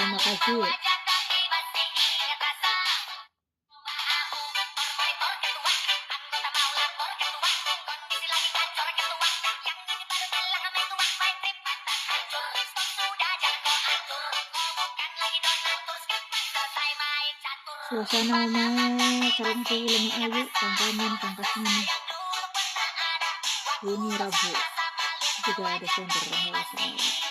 makasih. Suasana mah karena tuh lemah ayu kangkaman kangkasnya ini Rabu juga ada senter nggak usah